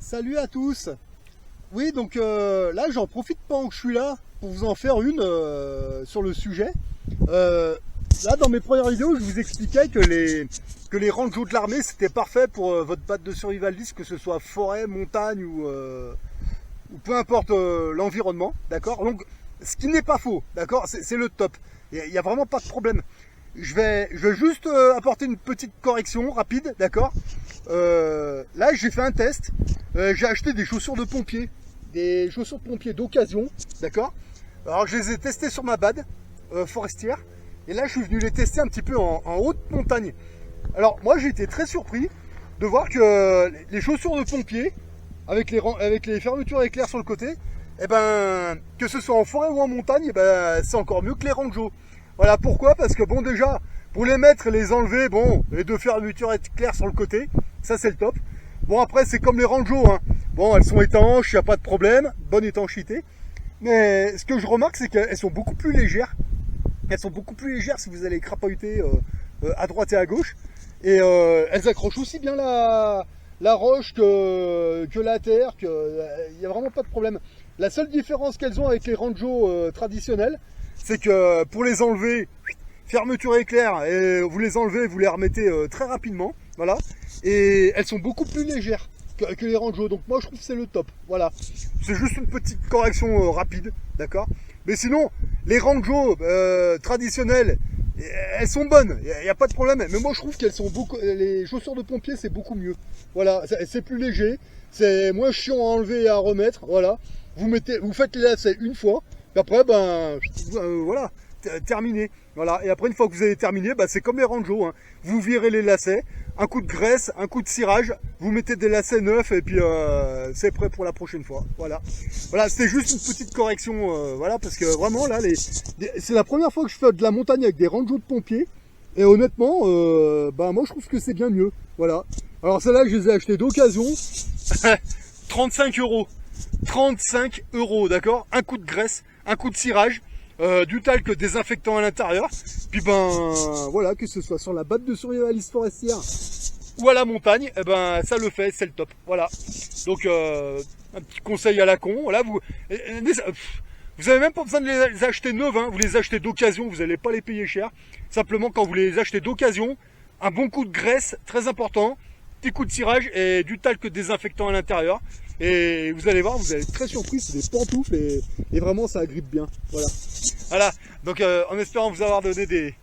Salut à tous. Oui, donc là, j'en profite pendant que je suis là pour vous en faire une sur le sujet. Là, dans mes premières vidéos, je vous expliquais que les rangeos de l'armée, c'était parfait pour votre batte de survivaliste, que ce soit forêt, montagne ou peu importe l'environnement, d'accord. Donc, ce qui n'est pas faux, d'accord, c'est le top. Il n'y a vraiment pas de problème. Je vais juste apporter une petite correction rapide, d'accord. Là, j'ai fait un test. J'ai acheté des chaussures de pompier, d'occasion, d'accord. Alors, je les ai testées sur ma bad forestière. Et là, je suis venu les tester un petit peu en haute montagne. Alors, moi, j'ai été très surpris de voir que les chaussures de pompier, avec les fermetures éclairs sur le côté, eh ben, que ce soit en forêt ou en montagne, eh ben, c'est encore mieux que les rangeos. Voilà pourquoi, parce que bon, déjà, pour les mettre et les enlever, bon, les deux fermetures éclairs sur le côté, ça c'est le top. Bon, après, c'est comme les rangeos, hein. Bon, elles sont étanches, il n'y a pas de problème, bonne étanchéité. Mais ce que je remarque, c'est qu'elles sont beaucoup plus légères. Elles sont beaucoup plus légères si vous allez crapahuter à droite et à gauche. Et elles accrochent aussi bien la roche que la terre, il n'y a vraiment pas de problème. La seule différence qu'elles ont avec les rangeos traditionnels, c'est que pour les enlever, fermeture éclair, et vous les enlevez, vous les remettez très rapidement, voilà. Et elles sont beaucoup plus légères que les rangeos, donc moi je trouve que c'est le top, voilà. C'est juste une petite correction rapide, d'accord. Mais sinon, les rangeos traditionnels, elles sont bonnes, il n'y a pas de problème. Mais moi je trouve qu'elles sont beaucoup, les chaussures de pompier c'est beaucoup mieux, voilà. C'est plus léger, c'est moins chiant à enlever et à remettre, voilà. Vous faites les lacets une fois, et après ben voilà, terminé. Voilà. Et après une fois que vous avez terminé, ben, c'est comme les rangeos, hein. Vous virez les lacets, un coup de graisse, un coup de cirage, vous mettez des lacets neufs et puis c'est prêt pour la prochaine fois. Voilà. Voilà, c'était juste une petite correction, voilà, parce que vraiment là, c'est la première fois que je fais de la montagne avec des rangeos de pompiers. Et honnêtement, ben moi je trouve que c'est bien mieux. Voilà. Alors celles-là, je les ai achetées d'occasion. 35 euros. 35 euros, d'accord. Un coup de graisse, un coup de cirage, du talc désinfectant à l'intérieur. Puis ben voilà, que ce soit sur la batte de survivaliste forestière ou à la montagne, eh ben ça le fait, c'est le top. Voilà. Donc un petit conseil à la con. Voilà, vous avez même pas besoin de les acheter neuves, hein. Vous les achetez d'occasion, vous n'allez pas les payer cher. Simplement quand vous les achetez d'occasion, un bon coup de graisse, très important, petit coup de cirage et du talc désinfectant à l'intérieur. Et vous allez voir, vous allez être très surpris, c'est des pantoufles et vraiment ça agrippe bien. Voilà. Voilà. Donc en espérant vous avoir donné des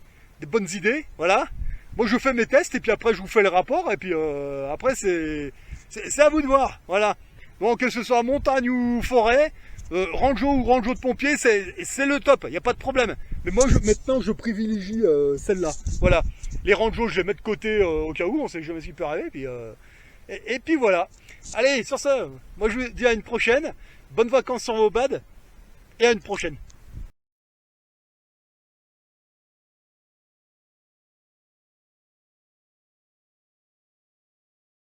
bonnes idées, voilà. Moi je fais mes tests et puis après je vous fais le rapport et puis après c'est à vous de voir. Voilà. Bon, que ce soit montagne ou forêt, rangeau de pompier, c'est le top, il n'y a pas de problème. Mais moi maintenant je privilégie celle-là. Voilà. Les rangeos je les mets de côté au cas où, on sait jamais ce qui peut arriver. Et puis voilà. Allez, sur ce, moi je vous dis à une prochaine. Bonnes vacances sur vos bads et à une prochaine.